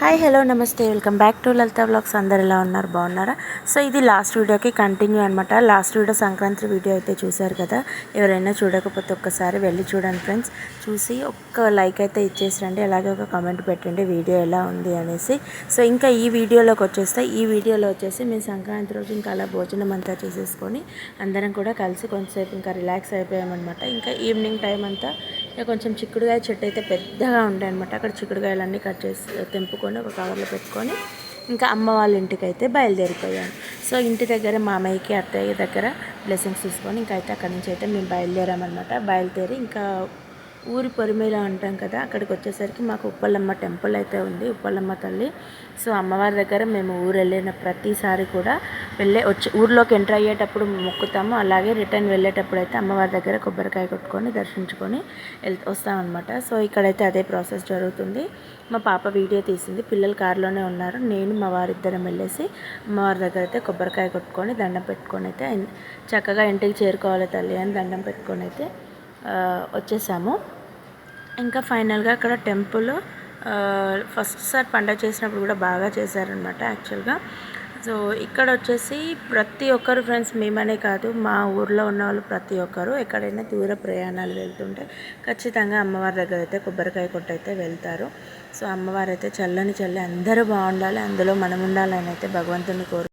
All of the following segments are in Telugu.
హాయ్ హలో నమస్తే welcome back to Lalitha vlogs. అందరు ఎలా ఉన్నారు, బాగున్నారా? సో ఇది లాస్ట్ వీడియోకి కంటిన్యూ అనమాట. లాస్ట్ వీడియో సంక్రాంతి వీడియో అయితే చూశారు కదా. ఎవరైనా చూడకపోతే ఒక్కసారి వెళ్ళి చూడండి ఫ్రెండ్స్. చూసి ఒక్క లైక్ అయితే ఇచ్చేసండి, అలాగే ఒక కామెంట్ పెట్టండి వీడియో ఎలా ఉంది అనేసి. సో ఇంకా ఈ వీడియోలోకి వచ్చేసి మేము సంక్రాంతి రోజు ఇంకా అలా భోజనం అంతా చేసేసుకొని అందరం కూడా కలిసి కొంచెంసేపు ఇంకా రిలాక్స్ అయిపోయామన్నమాట. ఇంకా ఈవినింగ్ టైం అంతా ఇక కొంచెం చిక్కుడుకాయ చెట్టు అయితే పెద్దగా ఉంటాయి అనమాట. అక్కడ చిక్కుడుకాయలన్నీ కట్ చేసి తెంపుకొని ఒక కవర్లో పెట్టుకొని ఇంకా అమ్మ వాళ్ళ ఇంటికి అయితే బయలుదేరిపోయాను. సో ఇంటి దగ్గర మామయ్యకి అత్తయ్య దగ్గర బ్లెస్సింగ్స్ తీసుకొని ఇంకా అయితే అక్కడి నుంచి అయితే మేము బయలుదేరామన్నమాట. బయలుదేరి ఇంకా ఊరి పొరిమేల అంటాం కదా, అక్కడికి వచ్చేసరికి మాకు ఉప్పలమ్మ టెంపుల్ అయితే ఉంది, ఉప్పలమ్మ తల్లి. సో అమ్మవారి దగ్గర మేము ఊరు వెళ్ళిన ప్రతిసారి కూడా ఊర్లోకి ఎంటర్ అయ్యేటప్పుడు మొక్కుతాము, అలాగే రిటర్న్ వెళ్ళేటప్పుడు అయితే అమ్మవారి దగ్గర కొబ్బరికాయ కొట్టుకొని దర్శించుకొని వస్తామన్నమాట. సో ఇక్కడైతే అదే ప్రాసెస్ జరుగుతుంది. మా పాప వీడియో తీసింది, పిల్లలు కారులోనే ఉన్నారు, నేను మా వారిద్దరం వెళ్ళేసి అమ్మవారి దగ్గర అయితే కొబ్బరికాయ కొట్టుకొని దండం పెట్టుకొని అయితే చక్కగా ఇంటికి చేరుకోవాలి తల్లి అని దండం పెట్టుకొని అయితే వచ్చేసాము. ఇంకా ఫైనల్గా అక్కడ టెంపుల్ ఫస్ట్ సారి పండగ చేసినప్పుడు కూడా బాగా చేశారనమాట యాక్చువల్గా. సో ఇక్కడ వచ్చేసి ప్రతి ఒక్కరు ఫ్రెండ్స్, మేమనే కాదు మా ఊర్లో ఉన్న వాళ్ళు ప్రతి ఒక్కరు ఎక్కడైనా దూర ప్రయాణాలు వెళ్తుంటే ఖచ్చితంగా అమ్మవారి దగ్గర అయితే కొబ్బరికాయ కొట్టయితే వెళ్తారు. సో అమ్మవారు అయితే చల్లని అందరూ బాగుండాలి, అందులో మనం ఉండాలని అయితే భగవంతుని కోరు.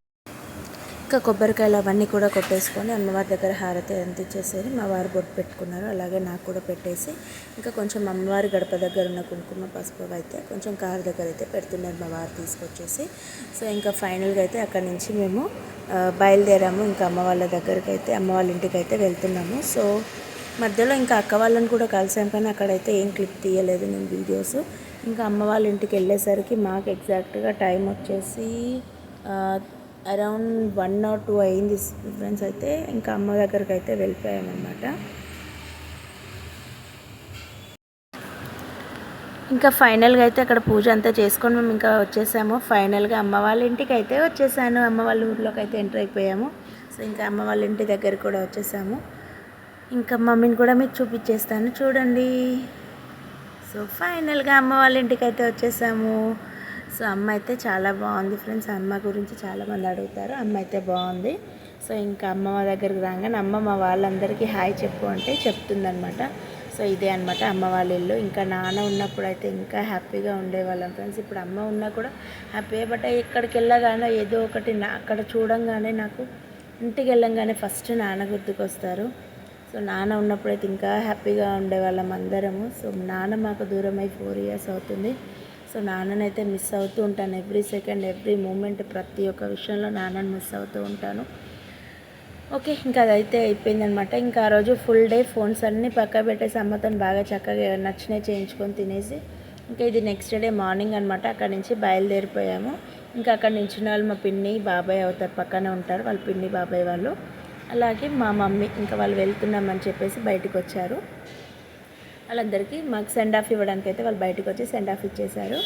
ఇంకా కొబ్బరికాయలు అవన్నీ కూడా కొట్టేసుకొని అమ్మవారి దగ్గర హారతి అందించేసేది మా వారు బొట్టు పెట్టుకున్నారు, అలాగే నాకు కూడా పెట్టేసి ఇంకా కొంచెం అమ్మవారి గడప దగ్గర ఉన్న కుంకుమ పసుపు అయితే కొంచెం కారు దగ్గర అయితే పెడుతున్నారు మా వారు తీసుకొచ్చేసి. సో ఇంకా ఫైనల్గా అయితే అక్కడి నుంచి మేము బయలుదేరాము. ఇంకా అమ్మ వాళ్ళ దగ్గరికి అయితే అమ్మ వాళ్ళ ఇంటికి అయితే వెళ్తున్నాము. సో మధ్యలో ఇంకా అక్క వాళ్ళని కూడా కలిసాం, కానీ అక్కడైతే ఏం క్లిప్ తీయలేదు నేను వీడియోస్. ఇంకా అమ్మ వాళ్ళ ఇంటికి వెళ్ళేసరికి మాకు ఎగ్జాక్ట్గా టైం వచ్చేసి అరౌండ్ 1 or 2 అయింది ఫ్రెండ్స్. అయితే ఇంకా అమ్మ దగ్గరికి అయితే వెళ్ళిపోయామన్నమాట. ఇంకా ఫైనల్గా అయితే అక్కడ పూజ అంతా చేసుకొని మేము ఇంకా వచ్చేసాము. ఫైనల్గా అమ్మ వాళ్ళ ఇంటికి అయితే వచ్చేసాను, అమ్మ వాళ్ళ ఊర్లోకి అయితే ఎంటర్ అయిపోయాము. సో ఇంకా అమ్మ వాళ్ళ ఇంటి దగ్గర కూడా వచ్చేసాము. ఇంకా మమ్మీని కూడా మీకు చూపించేస్తాను చూడండి. సో ఫైనల్గా అమ్మ వాళ్ళ ఇంటికి అయితే వచ్చేసాము. సో అమ్మ అయితే చాలా బాగుంది ఫ్రెండ్స్, అమ్మ గురించి చాలామంది అడుగుతారు, అమ్మ అయితే బాగుంది. సో ఇంకా అమ్మ దగ్గరికి రాగానే అమ్మ మా వాళ్ళందరికీ హాయ్ చెప్పు అంటే చెప్తుందనమాట. సో ఇదే అనమాట అమ్మ వాళ్ళ ఇల్లు. ఇంకా నాన్న ఉన్నప్పుడు అయితే ఇంకా హ్యాపీగా ఉండేవాళ్ళం ఫ్రెండ్స్. ఇప్పుడు అమ్మ ఉన్నా కూడా హ్యాపీ, బట్ ఎక్కడికి వెళ్ళగానే ఏదో ఒకటి అక్కడ చూడంగానే నాకు ఇంటికి వెళ్ళంగానే ఫస్ట్ నాన్న గుర్తుకొస్తారు. సో నాన్న ఉన్నప్పుడైతే ఇంకా హ్యాపీగా ఉండేవాళ్ళం అందరము. సో నాన్న మాకు దూరమై 4 years అవుతుంది. సో నాన్ననైతే మిస్ అవుతూ ఉంటాను, ఎవ్రీ సెకండ్ ఎవ్రీ మూమెంట్ ప్రతి ఒక్క విషయంలో నాన్నని మిస్ అవుతూ ఉంటాను. ఓకే, ఇంకా అదైతే అయిపోయిందనమాట. ఇంకా ఆ రోజు ఫుల్ డే ఫోన్స్ అన్నీ పక్క పెట్టేసి అమ్మతో బాగా చక్కగా నచ్చినవి చేయించుకొని తినేసి ఇంకా ఇది నెక్స్ట్ డే మార్నింగ్ అనమాట. అక్కడి నుంచి బయలుదేరిపోయాము. ఇంకా అక్కడ నుంచి వాళ్ళు మా పిన్ని బాబాయ్ అవుతారు, పక్కనే ఉంటారు వాళ్ళ పిన్ని బాబాయ్ వాళ్ళు, అలాగే మా మమ్మీ. ఇంకా వాళ్ళు వెళ్తున్నామని చెప్పేసి బయటకు వచ్చారు. వాళ్ళందరికీ మాకు సెండ్ ఆఫ్ ఇవ్వడానికి అయితే వాళ్ళు బయటకు వచ్చి సెండ్ ఆఫ్ ఇచ్చేశారు.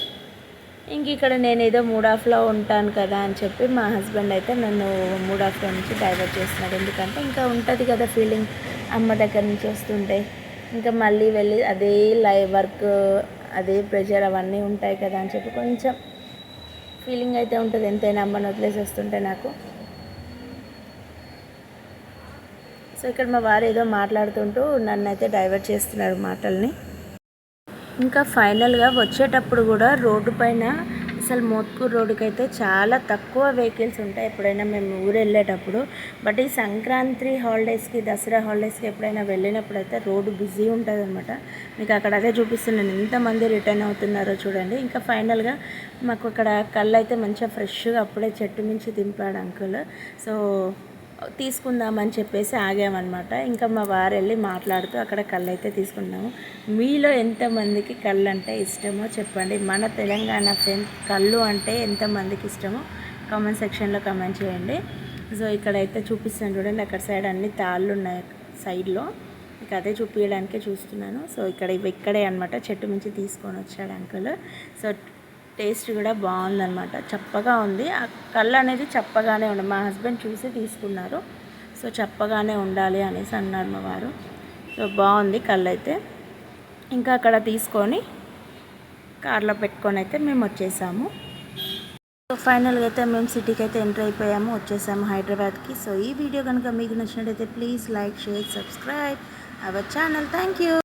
ఇంక ఇక్కడ నేను ఏదో మూడ్ ఆఫ్లో ఉంటాను కదా అని చెప్పి మా హస్బెండ్ అయితే నన్ను మూడ్ ఆఫ్లో నుంచి డైవర్ట్ చేస్తున్నాడు. ఎందుకంటే ఇంకా ఉంటుంది కదా ఫీలింగ్ అమ్మ దగ్గర నుంచి వస్తుంటే, ఇంకా మళ్ళీ వెళ్ళి అదే వర్క్ అదే ప్రెషర్ అవన్నీ ఉంటాయి కదా అని చెప్పి కొంచెం ఫీలింగ్ అయితే ఉంటుంది ఎంతైనా అమ్మని వదిలేసి వస్తుంటే నాకు. సో ఇక్కడ మా వారు ఏదో మాట్లాడుతుంటూ నన్ను అయితే డైవర్ట్ చేస్తున్నారు మాటల్ని. ఇంకా ఫైనల్గా వచ్చేటప్పుడు కూడా రోడ్డు పైన అసలు మోత్కూరు రోడ్డుకి అయితే చాలా తక్కువ వెహికల్స్ ఉంటాయి ఎప్పుడైనా మేము ఊరు వెళ్ళేటప్పుడు. బట్ ఈ సంక్రాంతి హాలిడేస్కి, దసరా హాలిడేస్కి ఎప్పుడైనా వెళ్ళినప్పుడు అయితే రోడ్డు బిజీ ఉంటుంది అనమాట. మీకు అక్కడ అదే చూపిస్తున్నాను ఎంతమంది రిటర్న్ అవుతున్నారో చూడండి. ఇంకా ఫైనల్గా మాకు అక్కడ కళ్ళు అయితే మంచిగా ఫ్రెష్గా అప్పుడే చెట్టు నుంచి దింపాడు అంకుల్. సో తీసుకుందామని చెప్పేసి ఆగామన్నమాట. ఇంకా మా వారు వెళ్ళి మాట్లాడుతూ అక్కడ కళ్ళు అయితే తీసుకున్నాము. మీలో ఎంతమందికి కళ్ళు అంటే ఇష్టమో చెప్పండి. మన తెలంగాణ ఫ్రెండ్స్ కళ్ళు అంటే ఎంతమందికి ఇష్టమో కామెంట్ సెక్షన్లో కామెంట్ చేయండి. సో ఇక్కడైతే చూపిస్తాను చూడండి, అక్కడ సైడ్ అన్ని తాళ్ళు ఉన్నాయి సైడ్లో, ఇక అదే చూపించడానికే చూస్తున్నాను. సో ఇక్కడే అనమాట చెట్టు నుంచి తీసుకొని వచ్చాడు అంకుల్. సో టేస్ట్ కూడా బాగుందన్నమాట, చప్పగా ఉంది. ఆ కళ్ళు అనేది చప్పగానే ఉంది, మా హస్బెండ్ చూసి తీసుకున్నారు. సో చప్పగానే ఉండాలి అనేసి అన్నారు మా వారు. సో బాగుంది కళ్ళు అయితే. ఇంకా అక్కడ తీసుకొని కార్లో పెట్టుకొని అయితే మేము వచ్చేసాము. సో ఫైనల్గా అయితే మేము సిటీకి అయితే ఎంటర్ అయిపోయాము, వచ్చేసాము హైదరాబాద్కి. సో ఈ వీడియో కనుక మీకు నచ్చినట్టయితే please like, share, subscribe our channel. Thank you.